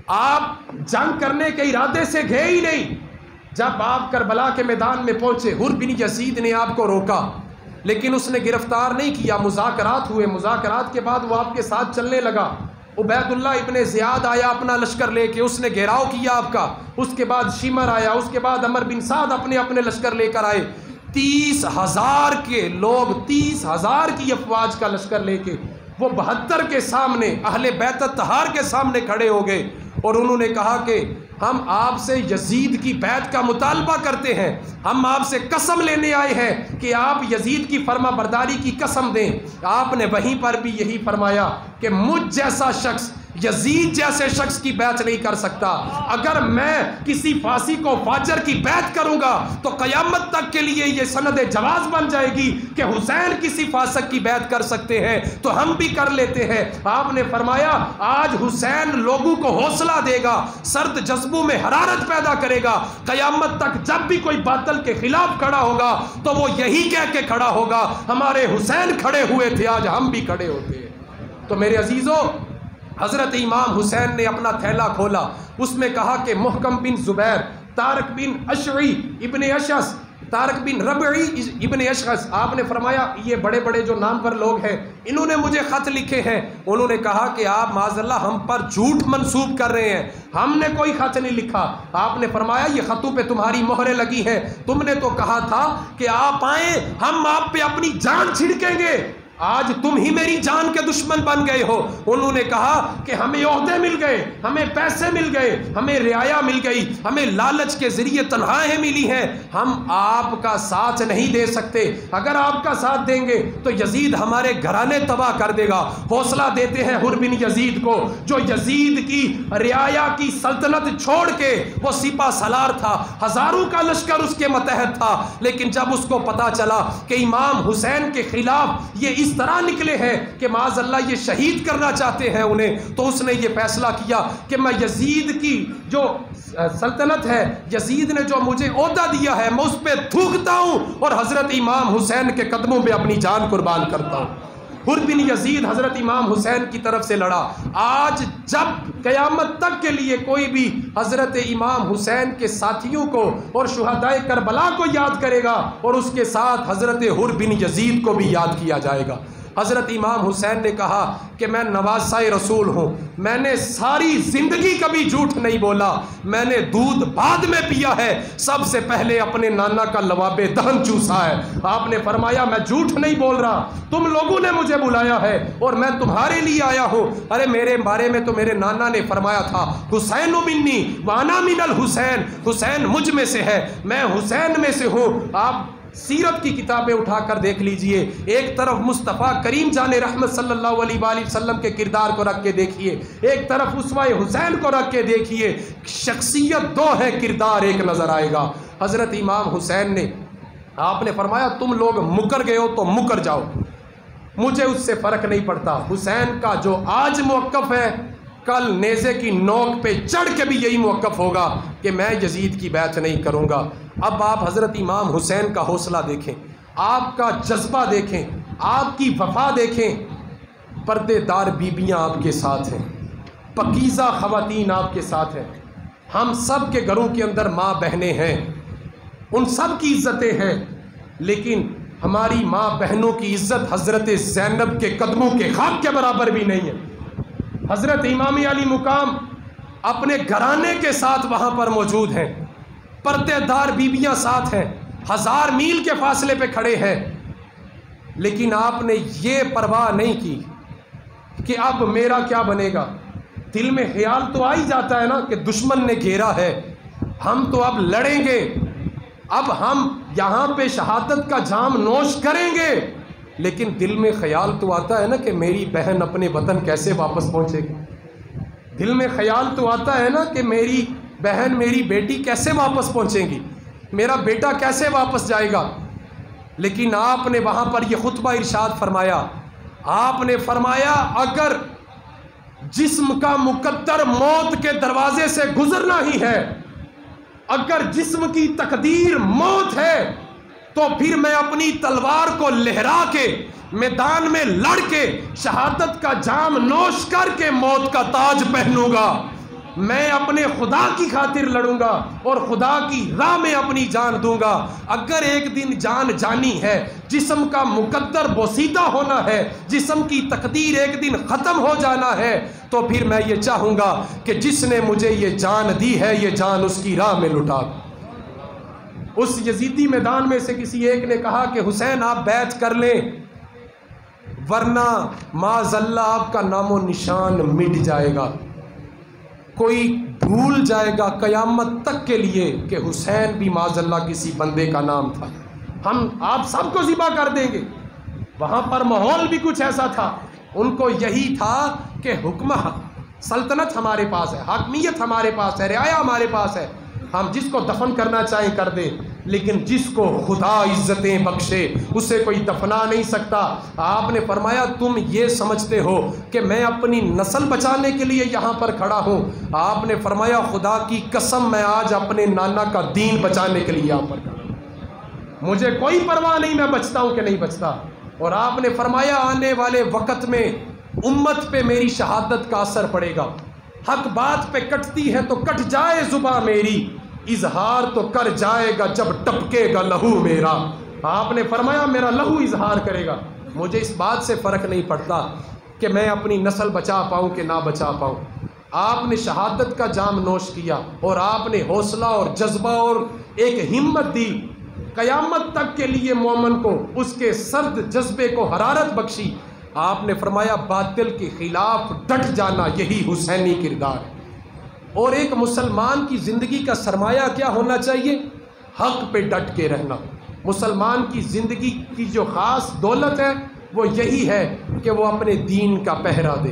آپ جنگ کرنے کے ارادے سے گئے ہی نہیں۔ جب آپ کربلا کے میدان میں پہنچے، حر بن یزید نے آپ کو روکا، لیکن اس نے گرفتار نہیں کیا۔ مذاکرات ہوئے، مذاکرات کے بعد وہ آپ کے ساتھ چلنے لگا۔ عبید اللہ ابن زیاد آیا اپنا لشکر لے کے، اس نے گھیراؤ کیا آپ کا۔ اس کے بعد شمر آیا، اس کے بعد عمر بن سعد اپنے لشکر لے کر آئے۔ 30,000 کے لوگ، 30,000 کی افواج کا لشکر لے کے وہ 72 کے سامنے، اہل بیت الطہار کے سامنے کھڑے ہو گئے، اور انہوں نے کہا کہ ہم آپ سے یزید کی بیعت کا مطالبہ کرتے ہیں، ہم آپ سے قسم لینے آئے ہیں کہ آپ یزید کی فرما برداری کی قسم دیں۔ آپ نے وہیں پر بھی یہی فرمایا کہ مجھ جیسا شخص یزید جیسے شخص کی بیعت نہیں کر سکتا۔ اگر میں کسی فاسق و فاجر کی بیعت کروں گا تو قیامت تک کے لیے یہ سند جواز بن جائے گی کہ حسین کسی فاسق کی بیعت کر سکتے ہیں تو ہم بھی کر لیتے ہیں۔ آپ نے فرمایا آج حسین لوگوں کو حوصلہ دے گا، سرد جذبوں میں حرارت پیدا کرے گا، قیامت تک جب بھی کوئی باطل کے خلاف کھڑا ہوگا تو وہ یہی کہہ کے کھڑا ہوگا ہمارے حسین کھڑے ہوئے تھے، آج ہم بھی کھڑے ہوتے ہیں۔ تو میرے عزیزوں، حضرت امام حسین نے اپنا تھیلا کھولا، اس میں کہا کہ محکم بن زبیر، طارق بن اشعی ابن اشعث، طارق بن ربعی ابن اشخص، آپ نے فرمایا یہ بڑے بڑے جو نام پر لوگ ہیں انہوں نے مجھے خط لکھے ہیں، انہوں نے کہا کہ آپ معاذ اللہ ہم پر جھوٹ منسوب کر رہے ہیں، ہم نے کوئی خط نہیں لکھا۔ آپ نے فرمایا یہ خطوں پہ تمہاری مہریں لگی ہیں، تم نے تو کہا تھا کہ آپ آئیں ہم آپ پہ اپنی جان چھڑکیں گے، آج تم ہی میری جان کے دشمن بن گئے ہو۔ انہوں نے کہا کہ ہمیں عہدے مل گئے، ہمیں پیسے مل گئے، ہمیں رعایا مل گئی، ہمیں لالچ کے ذریعے تنخواہیں ملی ہیں، ہم آپ کا ساتھ نہیں دے سکتے، اگر آپ کا ساتھ دیں گے تو یزید ہمارے گھرانے تباہ کر دے گا۔ حوصلہ دیتے ہیں حر بن یزید کو، جو یزید کی رعایا کی سلطنت چھوڑ کے وہ سپہ سالار تھا، ہزاروں کا لشکر اس کے متحد تھا، لیکن جب اس کو پتا چلا کہ امام حسین کے خلاف یہ اس طرح نکلے ہیں کہ معاذ اللہ یہ شہید کرنا چاہتے ہیں انہیں، تو اس نے یہ فیصلہ کیا کہ میں یزید کی جو سلطنت ہے، یزید نے جو مجھے عہدہ دیا ہے میں اس پہ تھوکتا ہوں اور حضرت امام حسین کے قدموں پہ اپنی جان قربان کرتا ہوں۔ حر بن یزید حضرت امام حسین کی طرف سے لڑا۔ آج جب قیامت تک کے لیے کوئی بھی حضرت امام حسین کے ساتھیوں کو اور شہدائے کربلا کو یاد کرے گا اور اس کے ساتھ حضرت حر بن یزید کو بھی یاد کیا جائے گا۔ حضرت امام حسین نے کہا کہ میں نواسہ رسول ہوں، میں نے ساری زندگی کبھی جھوٹ نہیں بولا، میں نے دودھ بعد میں پیا ہے، سب سے پہلے اپنے نانا کا لواب دہن چوسا ہے۔ آپ نے فرمایا میں جھوٹ نہیں بول رہا، تم لوگوں نے مجھے بلایا ہے اور میں تمہارے لیے آیا ہوں۔ ارے میرے بارے میں تو میرے نانا نے فرمایا تھا حسین منی وانا من الحسین، حسین مجھ میں سے ہے، میں حسین میں سے ہوں۔ آپ سیرت کی کتابیں اٹھا کر دیکھ لیجئے، ایک طرف مصطفیٰ کریم جان رحمت صلی اللہ علیہ وآلہ وسلم کے کردار کو رکھ کے دیکھیے، ایک طرف اسوہ حسین کو رکھ کے دیکھیے، شخصیت دو ہے، کردار ایک نظر آئے گا۔ حضرت امام حسین نے آپ نے فرمایا تم لوگ مکر گئے ہو تو مکر جاؤ، مجھے اس سے فرق نہیں پڑتا۔ حسین کا جو آج موقف ہے کل نیزے کی نوک پہ چڑھ کے بھی یہی موقف ہوگا کہ میں یزید کی بیعت نہیں کروں گا۔ اب آپ حضرت امام حسین کا حوصلہ دیکھیں، آپ کا جذبہ دیکھیں، آپ کی وفا دیکھیں۔ پردے دار بیبیاں آپ کے ساتھ ہیں، پاکیزہ خواتین آپ کے ساتھ ہیں، ہم سب کے گھروں کے اندر ماں بہنیں ہیں، ان سب کی عزتیں ہیں، لیکن ہماری ماں بہنوں کی عزت حضرت زینب کے قدموں کے خاک کے برابر بھی نہیں ہے۔ حضرت امام علی مقام اپنے گھرانے کے ساتھ وہاں پر موجود ہیں، پردے دار بیبیاں ساتھ ہیں، 1000 میل کے فاصلے پہ کھڑے ہیں، لیکن آپ نے یہ پرواہ نہیں کی کہ اب میرا کیا بنے گا۔ دل میں خیال تو آ ہی جاتا ہے نا کہ دشمن نے گھیرا ہے، ہم تو اب لڑیں گے، اب ہم یہاں پہ شہادت کا جام نوش کریں گے، لیکن دل میں خیال تو آتا ہے نا کہ میری بہن اپنے وطن کیسے واپس پہنچے گی، دل میں خیال تو آتا ہے نا کہ میری بہن میری بیٹی کیسے واپس پہنچیں گی، میرا بیٹا کیسے واپس جائے گا۔ لیکن آپ نے وہاں پر یہ خطبہ ارشاد فرمایا، آپ نے فرمایا اگر جسم کا مقدر موت کے دروازے سے گزرنا ہی ہے، اگر جسم کی تقدیر موت ہے تو پھر میں اپنی تلوار کو لہرا کے میدان میں لڑ کے شہادت کا جام نوش کر کے موت کا تاج پہنوں گا، میں اپنے خدا کی خاطر لڑوں گا اور خدا کی راہ میں اپنی جان دوں گا۔ اگر ایک دن جان جانی ہے، جسم کا مقدر بوسیدہ ہونا ہے، جسم کی تقدیر ایک دن ختم ہو جانا ہے، تو پھر میں یہ چاہوں گا کہ جس نے مجھے یہ جان دی ہے یہ جان اس کی راہ میں لٹا دوں۔ اس یزیدی میدان میں سے کسی ایک نے کہا کہ حسین آپ بیعت کر لیں ورنہ معاذ اللہ آپ کا نام و نشان مٹ جائے گا، کوئی بھول جائے گا قیامت تک کے لیے کہ حسین بھی معاذ اللہ کسی بندے کا نام تھا، ہم آپ سب کو ذبح کر دیں گے۔ وہاں پر ماحول بھی کچھ ایسا تھا، ان کو یہی تھا کہ حکم سلطنت ہمارے پاس ہے، حاکمیت ہمارے پاس ہے، رعایا ہمارے پاس ہے، ہم جس کو دفن کرنا چاہیں کر دیں، لیکن جس کو خدا عزتیں بخشے اسے کوئی دفنا نہیں سکتا۔ آپ نے فرمایا تم یہ سمجھتے ہو کہ میں اپنی نسل بچانے کے لیے یہاں پر کھڑا ہوں، آپ نے فرمایا خدا کی قسم میں آج اپنے نانا کا دین بچانے کے لیے یہاں پر کھڑا ہوں، مجھے کوئی پرواہ نہیں میں بچتا ہوں کہ نہیں بچتا۔ اور آپ نے فرمایا آنے والے وقت میں امت پہ میری شہادت کا اثر پڑے گا، حق بات پہ کٹتی ہے تو کٹ جائے زباں میری، اظہار تو کر جائے گا جب ٹپکے گا لہو میرا. آپ نے فرمایا میرا لہو اظہار کرے گا. مجھے اس بات سے فرق نہیں پڑتا کہ میں اپنی نسل بچا پاؤں کہ نہ بچا پاؤں. آپ نے شہادت کا جام نوش کیا اور آپ نے حوصلہ اور جذبہ اور ایک ہمت دی. قیامت تک کے لیے مومن کو اس کے سرد جذبے کو حرارت بخشی. آپ نے فرمایا باطل کے خلاف ڈٹ جانا یہی حسینی کردار ہے. اور ایک مسلمان کی زندگی کا سرمایہ کیا ہونا چاہیے؟ حق پہ ڈٹ کے رہنا. مسلمان کی زندگی کی جو خاص دولت ہے وہ یہی ہے کہ وہ اپنے دین کا پہرا دے.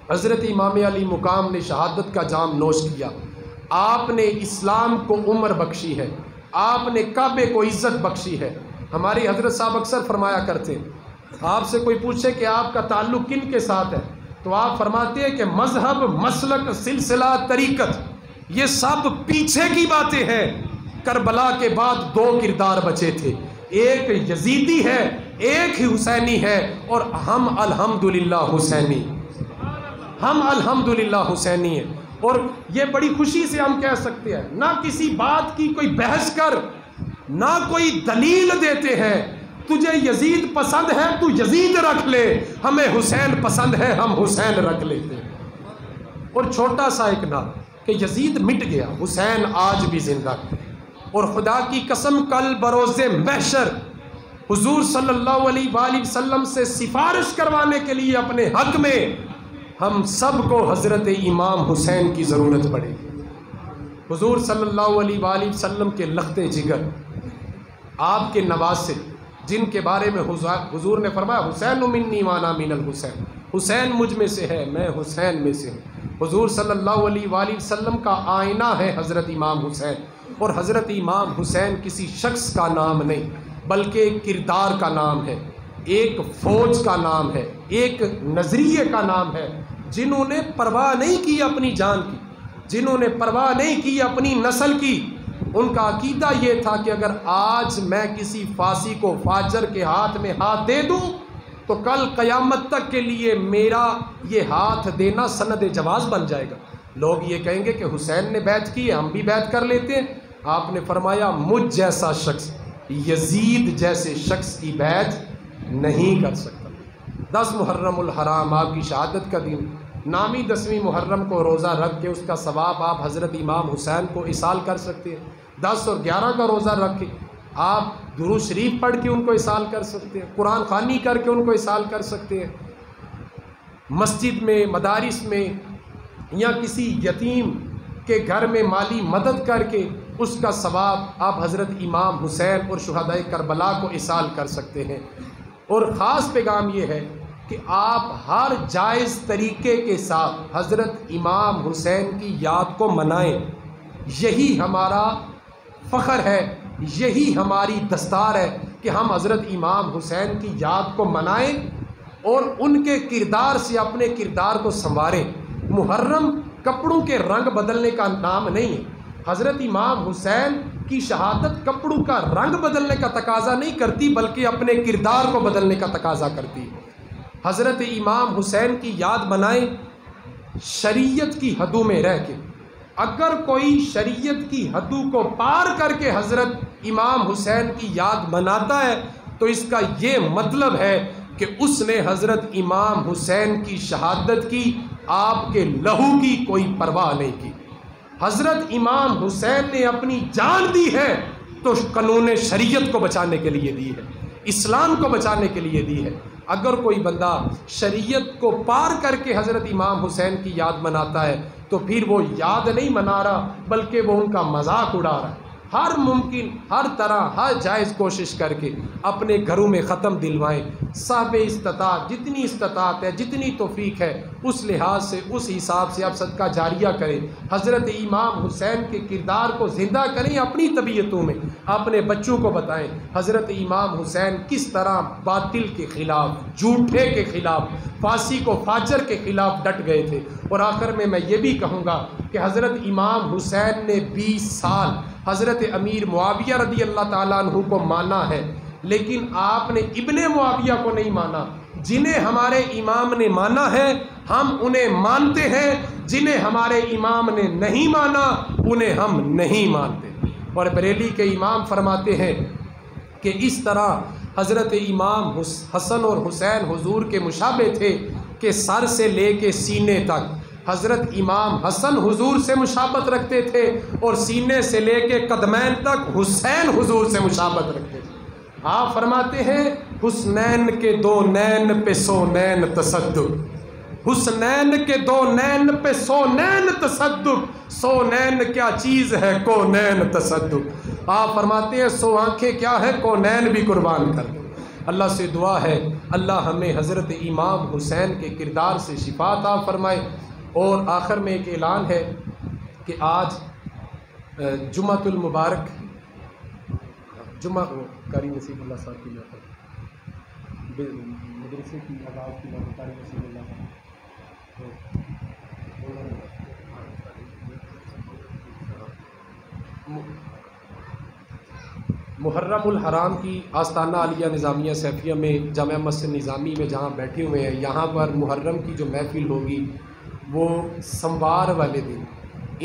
حضرت امام علی مقام نے شہادت کا جام نوش کیا. آپ نے اسلام کو عمر بخشی ہے. آپ نے کعبے کو عزت بخشی ہے. ہماری حضرت صاحب اکثر فرمایا کرتے ہیں، آپ سے کوئی پوچھے کہ آپ کا تعلق کن کے ساتھ ہے تو آپ فرماتے ہیں کہ مذہب، مسلک، سلسلہ، طریقت یہ سب پیچھے کی باتیں ہیں. کربلا کے بعد 2 کردار بچے تھے، ایک یزیدی ہے، ایک ہی حسینی ہے، اور ہم الحمدللہ حسینی، ہم الحمدللہ حسینی ہیں. اور یہ بڑی خوشی سے ہم کہہ سکتے ہیں، نہ کسی بات کی کوئی بحث کر، نہ کوئی دلیل دیتے ہیں. تجھے یزید پسند ہے تو یزید رکھ لے، ہمیں حسین پسند ہے ہم حسین رکھ لیتے ہیں. اور چھوٹا سا ایک نام کہ یزید مٹ گیا، حسین آج بھی زندہ ہے. اور خدا کی قسم کل بروز محشر حضور صلی اللہ علیہ وآلہ وسلم سے سفارش کروانے کے لیے اپنے حق میں ہم سب کو حضرت امام حسین کی ضرورت پڑے گی. حضور صلی اللہ علیہ وآلہ وسلم کے لخت جگر، آپ کے نواسے جن کے بارے میں حضور نے فرمایا حسین منی وانا من الحسین، حسین مجھ میں سے ہے میں حسین میں سے ہوں. حضور صلی اللہ علیہ وآلہ وسلم کا آئینہ ہے حضرت امام حسین. اور حضرت امام حسین کسی شخص کا نام نہیں بلکہ ایک کردار کا نام ہے، ایک فوج کا نام ہے، ایک نظریے کا نام ہے. جنہوں نے پرواہ نہیں کی اپنی جان کی، جنہوں نے پرواہ نہیں کی اپنی نسل کی. ان کا عقیدہ یہ تھا کہ اگر آج میں کسی فاسق کو فاجر کے ہاتھ میں ہاتھ دے دوں تو کل قیامت تک کے لیے میرا یہ ہاتھ دینا سند جواز بن جائے گا. لوگ یہ کہیں گے کہ حسین نے بیعت کی ہے ہم بھی بیعت کر لیتے ہیں. آپ نے فرمایا مجھ جیسا شخص یزید جیسے شخص کی بیعت نہیں کر سکتا. 10 محرم الحرام آپ کی شہادت کا دن، نامی 10ویں محرم کو روزہ رکھ کے اس کا ثواب آپ حضرت امام حسین کو اصال کر سکتے ہیں. 10 اور 11 کا روزہ رکھ کے آپ درود شریف پڑھ کے ان کو اصال کر سکتے ہیں، قرآن خوانی کر کے ان کو اصال کر سکتے ہیں. مسجد میں، مدارس میں یا کسی یتیم کے گھر میں مالی مدد کر کے اس کا ثواب آپ حضرت امام حسین اور شہدائے کربلا کو اصال کر سکتے ہیں. اور خاص پیغام یہ ہے کہ آپ ہر جائز طریقے کے ساتھ حضرت امام حسین کی یاد کو منائیں. یہی ہمارا فخر ہے، یہی ہماری دستار ہے کہ ہم حضرت امام حسین کی یاد کو منائیں اور ان کے کردار سے اپنے کردار کو سنواریں. محرم کپڑوں کے رنگ بدلنے کا نام نہیں ہے. حضرت امام حسین کی شہادت کپڑوں کا رنگ بدلنے کا تقاضا نہیں کرتی بلکہ اپنے کردار کو بدلنے کا تقاضا کرتی. حضرت امام حسین کی یاد منائیں شریعت کی حدوں میں رہ کے. اگر کوئی شریعت کی حدوں کو پار کر کے حضرت امام حسین کی یاد مناتا ہے تو اس کا یہ مطلب ہے کہ اس نے حضرت امام حسین کی شہادت کی، آپ کے لہو کی کوئی پرواہ نہیں کی. حضرت امام حسین نے اپنی جان دی ہے تو قانون شریعت کو بچانے کے لیے دی ہے، اسلام کو بچانے کے لیے دی ہے. اگر کوئی بندہ شریعت کو پار کر کے حضرت امام حسین کی یاد مناتا ہے تو پھر وہ یاد نہیں منا رہا بلکہ وہ ان کا مذاق اڑا رہا ہے. ہر ممکن، ہر طرح، ہر جائز کوشش کر کے اپنے گھروں میں ختم دلوائیں. صاحب استطاعت جتنی استطاعت ہے، جتنی توفیق ہے، اس لحاظ سے، اس حساب سے آپ صدقہ جاریہ کریں. حضرت امام حسین کے کردار کو زندہ کریں اپنی طبیعتوں میں. اپنے بچوں کو بتائیں حضرت امام حسین کس طرح باطل کے خلاف، جھوٹے کے خلاف، فاسق و فاجر کے خلاف ڈٹ گئے تھے. اور آخر میں یہ بھی کہوں گا کہ حضرت امام حسین نے 20 سال حضرت امیر معاویہ رضی اللہ تعالیٰ عنہ کو مانا ہے، لیکن آپ نے ابن معاویہ کو نہیں مانا. جنہیں ہمارے امام نے مانا ہے ہم انہیں مانتے ہیں، جنہیں ہمارے امام نے نہیں مانا انہیں ہم نہیں مانتے۔ اور بریلی کے امام فرماتے ہیں کہ اس طرح حضرت امام حسن اور حسین حضور کے مشابہ تھے کہ سر سے لے کے سینے تک حضرت امام حسن حضور سے مشابہت رکھتے تھے اور سینے سے لے کے قدمین تک حسین حضور سے مشابہت رکھتے تھے۔ آپ فرماتے ہیں حسنین کے دو نین پہ سو نین تصدق، حسنین کے دو نین پہ سو نین تصدق، سو نین کیا چیز ہے کونین تصدق۔ آپ فرماتے ہیں 100 آنکھیں کیا ہے کونین بھی قربان کر دو۔ اللہ سے دعا ہے اللہ ہمیں حضرت امام حسین کے کردار سے شفا عطا فرمائے۔ اور آخر میں ایک اعلان ہے کہ آج جمعۃ المبارک، جمعہ قاری نصیب اللہ صاحب کی مدرسے کی آغاز کی قاری نصیب اللہ صاحب محرم الحرام کی آستانہ عالیہ نظامیہ سیفیہ میں جامعہ مسجد نظامی میں جہاں بیٹھے ہوئے ہیں، یہاں پر محرم کی جو محفل ہوگی وہ سموار والے دن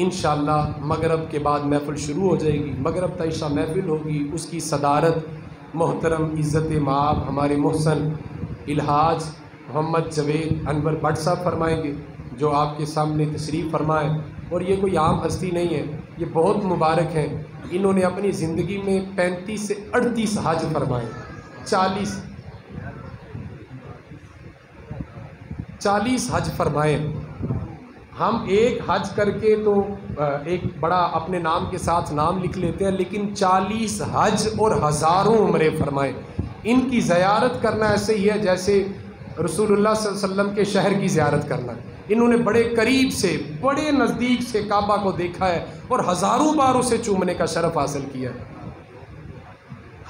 انشاءاللہ مغرب کے بعد محفل شروع ہو جائے گی۔ مغرب تا عشاء محفل ہوگی، اس کی صدارت محترم عزت مآب ہمارے محسن الحاج محمد جاوید انور بٹ صاحب فرمائیں گے، جو آپ کے سامنے تشریف فرمائیں۔ اور یہ کوئی عام ہستی نہیں ہے، یہ بہت مبارک ہیں، انہوں نے اپنی زندگی میں 35 سے 38 حج فرمائے، 40 حج فرمائے۔ ہم ایک حج کر کے تو ایک بڑا اپنے نام کے ساتھ نام لکھ لیتے ہیں، لیکن 40 حج اور ہزاروں عمرے فرمائے۔ ان کی زیارت کرنا ایسے ہی ہے جیسے رسول اللہ صلی اللہ علیہ وسلم کے شہر کی زیارت کرنا۔ انہوں نے بڑے قریب سے، بڑے نزدیک سے کعبہ کو دیکھا ہے اور ہزاروں بار اسے چومنے کا شرف حاصل کیا ہے۔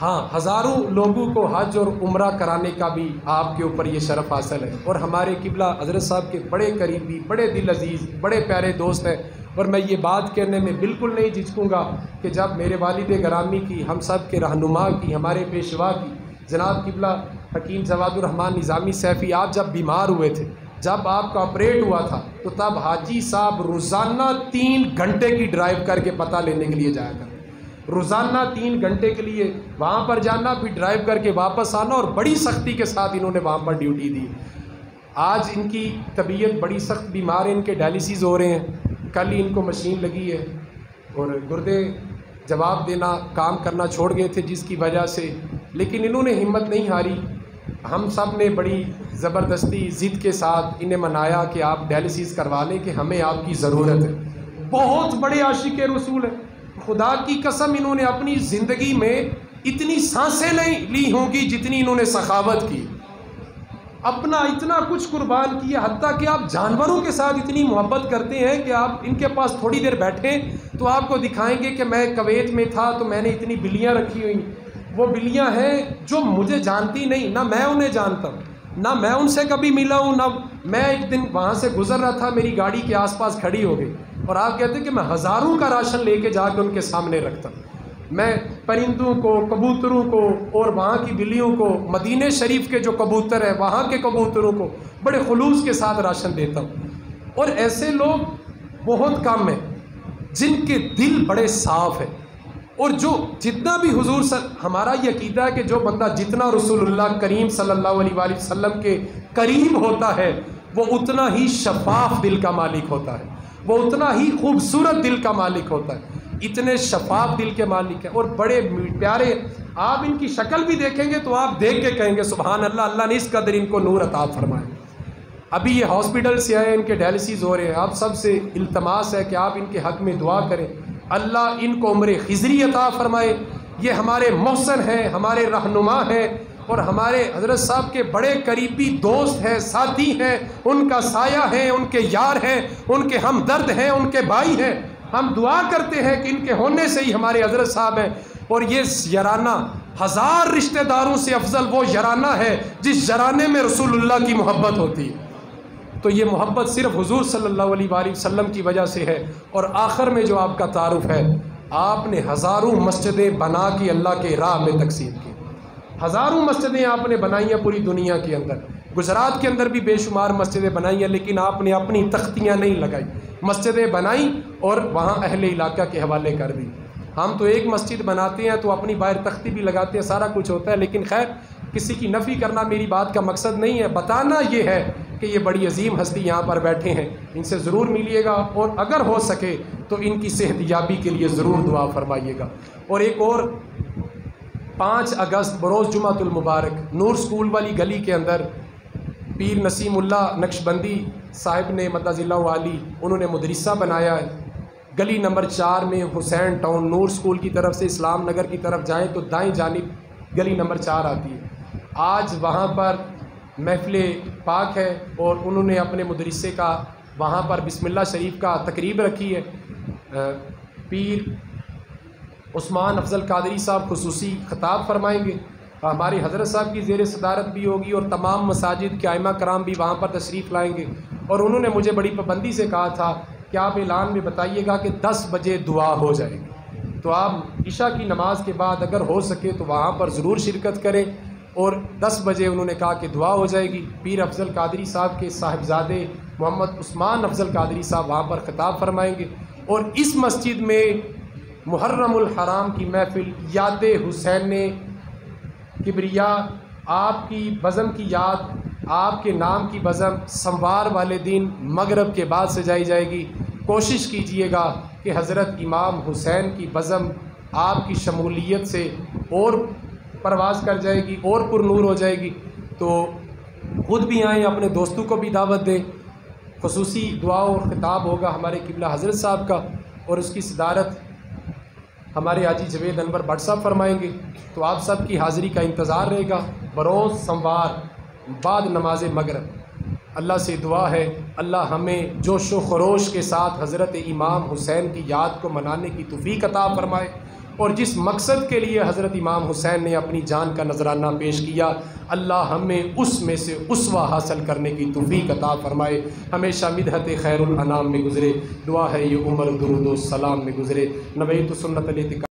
ہاں، ہزاروں لوگوں کو حج اور عمرہ کرانے کا بھی آپ کے اوپر یہ شرف حاصل ہے۔ اور ہمارے قبلہ حضرت صاحب کے بڑے قریبی، بڑے دل عزیز، بڑے پیارے دوست ہیں۔ اور میں یہ بات کہنے میں بالکل نہیں جھجکوں گا کہ جب میرے والد گرامی کی، ہم سب کے رہنما کی، ہمارے پیشوا کی، جناب قبلہ حکیم جواد الرحمن نظامی سیفی، آپ جب بیمار ہوئے تھے، جب آپ کا آپریٹ ہوا تھا، تو تب حاجی صاحب روزانہ 3 گھنٹے کی ڈرائیو کر کے پتہ لینے کے لیے جایا کرتے، روزانہ 3 گھنٹے کے لیے وہاں پر جانا، پھر ڈرائیو کر کے واپس آنا، اور بڑی سختی کے ساتھ انہوں نے وہاں پر ڈیوٹی دی۔ آج ان کی طبیعت بڑی سخت بیمار ہے، ان کے ڈائلیسس ہو رہے ہیں، کل ہی ان کو مشین لگی ہے اور گردے جواب دینا، کام کرنا چھوڑ گئے تھے، جس کی وجہ سے، لیکن انہوں نے ہمت نہیں ہاری۔ ہم سب نے بڑی زبردستی ضد کے ساتھ انہیں منایا کہ آپ ڈائلیسس کروا لیں، کہ ہمیں آپ کی ضرورت ہے۔ بہت بڑے عاشق رسول ہیں، خدا کی قسم انہوں نے اپنی زندگی میں اتنی سانسیں نہیں لی ہوں گی جتنی انہوں نے سخاوت کی، اپنا اتنا کچھ قربان کیا، حتیٰ کہ آپ جانوروں کے ساتھ اتنی محبت کرتے ہیں کہ آپ ان کے پاس تھوڑی دیر بیٹھیں تو آپ کو دکھائیں گے کہ میں کویت میں تھا تو میں نے اتنی بلیاں رکھی ہوئی، وہ بلیاں ہیں جو مجھے جانتی نہیں، نہ میں انہیں جانتا ہوں، نہ میں ان سے کبھی ملا ہوں، نہ میں ایک دن وہاں سے گزر رہا تھا، میری گاڑی کے آس پاس کھڑی ہو گئی، اور آپ کہتے ہیں کہ میں ہزاروں کا راشن لے کے جا کے ان کے سامنے رکھتا ہوں۔ میں پرندوں کو، کبوتروں کو، اور وہاں کی بلیوں کو، مدینہ شریف کے جو کبوتر ہیں وہاں کے کبوتروں کو بڑے خلوص کے ساتھ راشن دیتا ہوں۔ اور ایسے لوگ بہت کم ہیں جن کے دل بڑے صاف ہیں، اور جو جتنا بھی حضور ہمارا یہ عقیدہ ہے کہ جو بندہ جتنا رسول اللہ کریم صلی اللہ علیہ وآلہ وسلم کے قریب ہوتا ہے وہ اتنا ہی شفاف دل کا مالک ہوتا ہے، وہ اتنا ہی خوبصورت دل کا مالک ہوتا ہے، اتنے شفاف دل کے مالک ہیں، اور بڑے پیارے۔ آپ ان کی شکل بھی دیکھیں گے تو آپ دیکھ کے کہیں گے سبحان اللہ، اللہ نے اس قدر ان کو نور عطا فرمائے۔ ابھی یہ ہاسپٹل سے آئے، ان کے ڈائلیسس ہو رہے ہیں، آپ سب سے التماس ہے کہ آپ ان کے حق میں دعا کریں، اللہ ان کو عمر خضری عطا فرمائے۔ یہ ہمارے محسن ہیں، ہمارے رہنما ہیں، اور ہمارے حضرت صاحب کے بڑے قریبی دوست ہیں، ساتھی ہیں، ان کا سایہ ہیں، ان کے یار ہیں، ان کے ہمدرد ہیں، ان کے بھائی ہیں۔ ہم دعا کرتے ہیں کہ ان کے ہونے سے ہی ہمارے حضرت صاحب ہیں، اور یہ یارانہ 1000 رشتہ داروں سے افضل وہ یارانہ ہے جس یارانے میں رسول اللہ کی محبت ہوتی ہے۔ تو یہ محبت صرف حضور صلی اللہ علیہ وآلہ وسلم کی وجہ سے ہے۔ اور آخر میں جو آپ کا تعارف ہے، آپ نے ہزاروں مسجدیں بنا کے اللہ کے راہ میں تقسیم کی، ہزاروں مسجدیں آپ نے بنائی ہیں پوری دنیا کے اندر، گجرات کے اندر بھی بے شمار مسجدیں بنائی ہیں، لیکن آپ نے اپنی تختیاں نہیں لگائی، مسجدیں بنائیں اور وہاں اہل علاقہ کے حوالے کر دی۔ ہم تو ایک مسجد بناتے ہیں تو اپنی باہر تختی بھی لگاتے ہیں، سارا کچھ ہوتا ہے، لیکن خیر کسی کی نفی کرنا میری بات کا مقصد نہیں ہے، بتانا یہ ہے کہ یہ بڑی عظیم ہستی یہاں پر بیٹھے ہیں، ان سے ضرور ملیے گا، اور اگر ہو سکے تو ان کی صحت یابی کے لیے ضرور دعا فرمائیے گا۔ اور ایک اور 5 اگست بروز جمعۃ المبارک نور سکول والی گلی کے اندر پیر نسیم اللہ نقشبندی صاحب نے مدظ اللہ علی، انہوں نے مدرسہ بنایا ہے، گلی نمبر 4 میں حسین ٹاؤن نور سکول کی طرف سے اسلام نگر کی طرف جائیں تو دائیں جانب گلی نمبر 4 آتی ہے۔ آج وہاں پر محفل پاک ہے اور انہوں نے اپنے مدرسے کا وہاں پر بسم اللہ شریف کا تقریب رکھی ہے، پیر عثمان افضل قادری صاحب خصوصی خطاب فرمائیں گے، ہماری حضرت صاحب کی زیر صدارت بھی ہوگی اور تمام مساجد کے ائمہ کرام بھی وہاں پر تشریف لائیں گے۔ اور انہوں نے مجھے بڑی پابندی سے کہا تھا کہ آپ اعلان میں بتائیے گا کہ 10 بجے دعا ہو جائے گی، تو آپ عشاء کی نماز کے بعد اگر ہو سکے تو وہاں پر ضرور شرکت کریں۔ اور 10 بجے انہوں نے کہا کہ دعا ہو جائے گی۔ پیر افضل قادری صاحب کے صاحبزادے محمد عثمان افضل قادری صاحب وہاں پر خطاب فرمائیں گے، اور اس مسجد میں محرم الحرام کی محفل یاد حسین کبریا، آپ کی بزم کی یاد، آپ کے نام کی بزم سموار والے دن مغرب کے بعد سجائی جائے گی۔ کوشش کیجئے گا کہ حضرت امام حسین کی بزم آپ کی شمولیت سے اور پرواز کر جائے گی اور پر نور ہو جائے گی، تو خود بھی آئیں، اپنے دوستوں کو بھی دعوت دیں۔ خصوصی دعا اور خطاب ہوگا ہمارے قبلہ حضرت صاحب کا، اور اس کی صدارت ہمارے حاجی جوید انور بٹ صاحب فرمائیں گے، تو آپ سب کی حاضری کا انتظار رہے گا بروز سموار بعد نماز مغرب۔ اللہ سے دعا ہے اللہ ہمیں جوش و خروش کے ساتھ حضرت امام حسین کی یاد کو منانے کی توفیق عطا فرمائے، اور جس مقصد کے لیے حضرت امام حسین نے اپنی جان کا نذرانہ پیش کیا، اللہ ہمیں اس میں سے اسوہ حاصل کرنے کی توفیق عطا فرمائے، ہمیشہ مدحت خیر الانام میں گزرے۔ دعا ہے یہ عمر درود و سلام میں گزرے۔ نویت سنت الاعتکاف